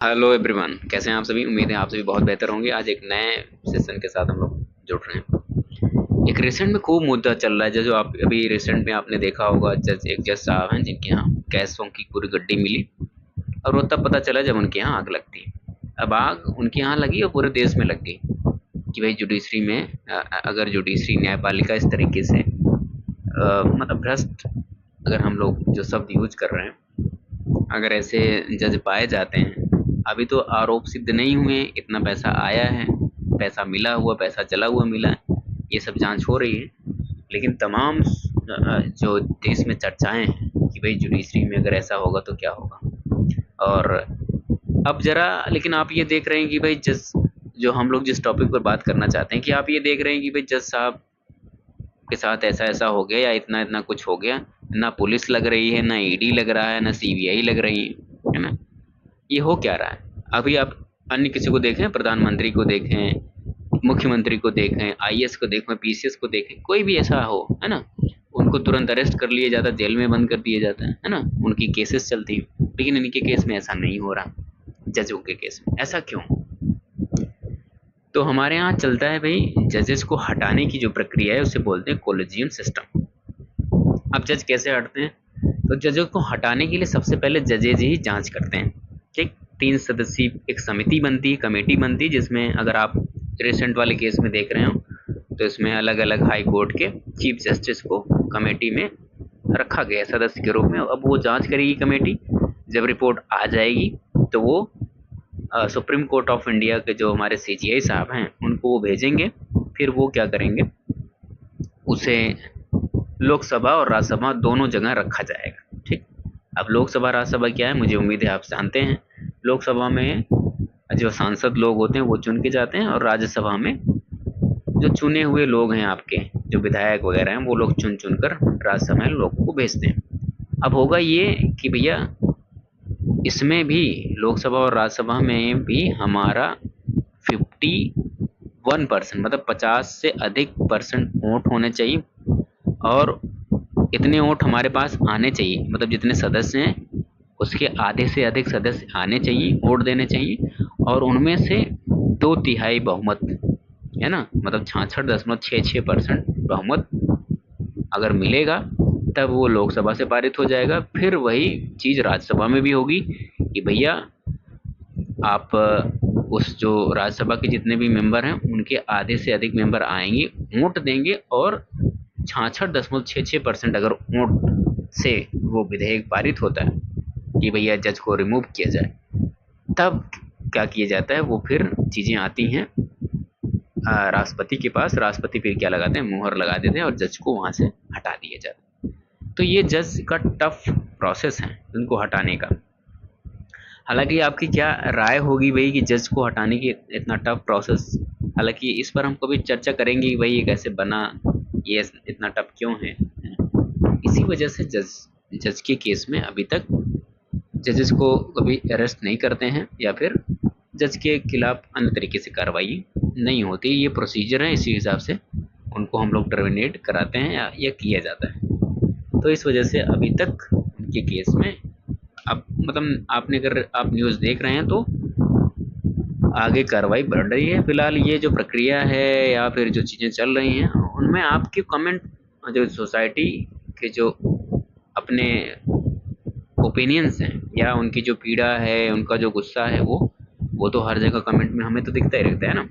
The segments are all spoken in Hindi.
हेलो एवरीवन, कैसे हैं आप सभी। उम्मीद है आप सभी बहुत बेहतर होंगे। आज एक नए सेशन के साथ हम लोग जुड़ रहे हैं। एक रिसेंट में खूब मुद्दा चल रहा है, जो आप अभी रिसेंट में आपने देखा होगा। एक जज साहब हैं जिनके यहाँ गैसों की पूरी गड्डी मिली, और वो तब पता चला जब उनके यहाँ आग लगती। अब आग उनके यहाँ लगी और पूरे देश में लग गई कि भाई जुडिशरी में अगर जुडिशरी न्यायपालिका इस तरीके से मतलब भ्रष्ट, अगर हम लोग जो शब्द यूज कर रहे हैं, अगर ऐसे जज पाए जाते हैं। अभी तो आरोप सिद्ध नहीं हुए, इतना पैसा आया है, पैसा मिला हुआ, पैसा चला हुआ मिला है, ये सब जांच हो रही है। लेकिन तमाम जो देश में चर्चाएं हैं कि भाई जुडिशरी में अगर ऐसा होगा तो क्या होगा। और अब जरा लेकिन आप ये देख रहे हैं कि भाई जज, जो हम लोग जिस टॉपिक पर बात करना चाहते हैं, कि आप ये देख रहे हैं कि भाई जज साहब के साथ ऐसा ऐसा हो गया या इतना इतना कुछ हो गया। ना पुलिस लग रही है, ना ईडी लग रहा है, ना सीबीआई लग रही है ना। ये हो क्या रहा है। अभी आप अन्य किसी को देखें, प्रधानमंत्री को देखें, मुख्यमंत्री को देखें, आईएएस को देखें, पीसीएस को देखें, कोई भी ऐसा हो, है ना, उनको तुरंत अरेस्ट कर लिया जाता है, जेल में बंद कर दिया जाता है ना, उनकी केसेस चलती हैं। लेकिन इनके केस में ऐसा नहीं हो रहा, जजों के केस में ऐसा क्यों। तो हमारे यहाँ चलता है भाई, जजेस को हटाने की जो प्रक्रिया है उसे बोलते हैं कोलेजियम सिस्टम। अब जज कैसे हटते हैं, तो जजों को हटाने के लिए सबसे पहले जजेज ही जांच करते हैं। ठीक, 3 सदस्यीय एक समिति बनती है, कमेटी बनती है, जिसमें अगर आप रिसेंट वाले केस में देख रहे हो तो इसमें अलग अलग हाई कोर्ट के चीफ जस्टिस को कमेटी में रखा गया सदस्य के रूप में। अब वो जांच करेगी कमेटी, जब रिपोर्ट आ जाएगी तो वो सुप्रीम कोर्ट ऑफ इंडिया के जो हमारे सीजीआई साहब हैं उनको वो भेजेंगे। फिर वो क्या करेंगे, उसे लोकसभा और राज्यसभा दोनों जगह रखा जाएगा। ठीक, अब लोकसभा राज्यसभा क्या है, मुझे उम्मीद है आप जानते हैं। लोकसभा में जो सांसद लोग होते हैं वो चुन के जाते हैं, और राज्यसभा में जो चुने हुए लोग हैं, आपके जो विधायक वगैरह हैं, वो लोग चुन चुन कर राज्यसभा में लोगों को भेजते हैं। अब होगा ये कि भैया इसमें भी, लोकसभा और राज्यसभा में भी हमारा 51% मतलब 50 से अधिक परसेंट वोट होने चाहिए, और इतने वोट हमारे पास आने चाहिए, मतलब जितने सदस्य हैं उसके आधे से अधिक सदस्य आने चाहिए, वोट देने चाहिए। और उनमें से 2/3 बहुमत, है ना, मतलब 66.66% बहुमत अगर मिलेगा तब वो लोकसभा से पारित हो जाएगा। फिर वही चीज़ राज्यसभा में भी होगी कि भैया आप उस जो राज्यसभा के जितने भी मेंबर हैं उनके आधे से अधिक मेंबर आएंगे, वोट देंगे, और 66.66% अगर वोट से वो विधेयक पारित होता है कि भैया जज को रिमूव किया जाए, तब क्या किया जाता है, वो फिर चीज़ें आती हैं राष्ट्रपति के पास। राष्ट्रपति फिर क्या लगाते हैं, मुहर लगा देते हैं, और जज को वहाँ से हटा दिया जाता है। तो ये जज का टफ प्रोसेस है उनको हटाने का। हालांकि आपकी क्या राय होगी भाई कि जज को हटाने की इतना टफ प्रोसेस। हालांकि इस पर हम कभी चर्चा करेंगे कि भाई ये कैसे बना, ये इतना टफ क्यों है। इसी वजह से जज जज के केस में अभी तक जजेस को कभी अरेस्ट नहीं करते हैं, या फिर जज के खिलाफ अन्य तरीके से कार्रवाई नहीं होती। ये प्रोसीजर है, इसी हिसाब से उनको हम लोग टर्मिनेट कराते हैं या किया जाता है। तो इस वजह से अभी तक उनके केस में, अब मतलब आपने अगर आप न्यूज़ देख रहे हैं तो आगे कार्रवाई बढ़ रही है। फिलहाल ये जो प्रक्रिया है या फिर जो चीज़ें चल रही हैं उनमें आपके कमेंट, जो सोसाइटी के जो अपने ओपिनियंस हैं या उनकी जो पीड़ा है, उनका जो गुस्सा है, वो तो हर जगह कमेंट में हमें तो दिखता ही रहता है ना।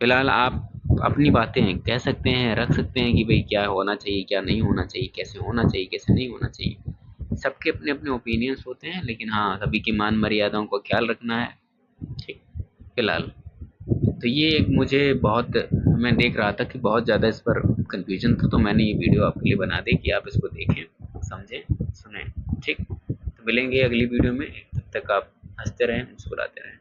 फिलहाल आप अपनी बातें कह सकते हैं, रख सकते हैं कि भाई क्या होना चाहिए, क्या नहीं होना चाहिए, कैसे होना चाहिए, कैसे नहीं होना चाहिए। सबके अपने अपने ओपिनियंस होते हैं, लेकिन हाँ, सभी की मान मर्यादाओं का ख्याल रखना है। ठीक, फिलहाल तो ये एक मुझे बहुत, मैं देख रहा था कि बहुत ज़्यादा इस पर कन्फ्यूजन था, तो मैंने ये वीडियो आपके लिए बना दी कि आप इसको देखें, समझें, सुनें। ठीक, तो मिलेंगे अगली वीडियो में। तब तक आप हंसते रहें, मुस्कुराते रहें।